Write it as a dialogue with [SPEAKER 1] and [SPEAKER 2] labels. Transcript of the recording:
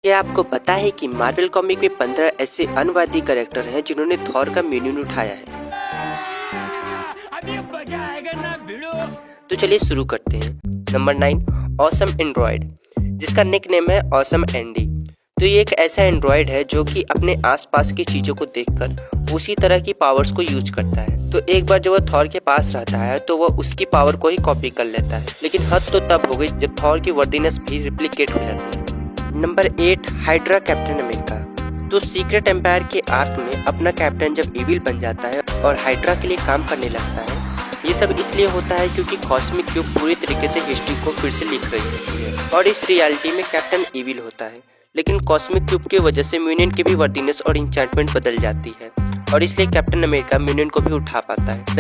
[SPEAKER 1] क्या आपको पता है कि मार्वल कॉमिक में 15 ऐसे अनुवादी कैरेक्टर हैं जिन्होंने थॉर का म्यूनियन उठाया है।
[SPEAKER 2] अभी मजा आएगा ना भिड़ो।
[SPEAKER 1] तो चलिए शुरू करते हैं। नंबर 9, ऑसम एंड्रॉयड, जिसका निक नेम है ऑसम एंडी। तो ये एक ऐसा एंड्रॉयड है जो कि अपने आसपास की चीज़ों को देखकर उसी तरह की पावर्स को यूज करता है। तो एक बार जब वह थॉर के पास रहता है तो वह उसकी पावर को ही कॉपी कर लेता है, लेकिन हद तो तब हो गई जब थॉर की वर्दीनेस भी रिप्लिकेट हो जाती है। Number 8, hydra captain America. तो सीक्रेट एम्पायर के आर्क में अपना कैप्टन जब इविल बन जाता है और हाइड्रा के लिए काम करने लगता है, ये सब इसलिए होता है क्योंकि कॉस्मिक क्यूब पूरी तरीके से हिस्ट्री को फिर से लिख रही होती है और इस रियलिटी में कैप्टन इविल होता है, लेकिन कॉस्मिक क्यूब की वजह से म्यूनियन की भी वर्दीनेस और इंचेंटमेंट बदल जाती है और इसलिए कैप्टन अमेरिका म्यूनियन को भी उठा पाता है।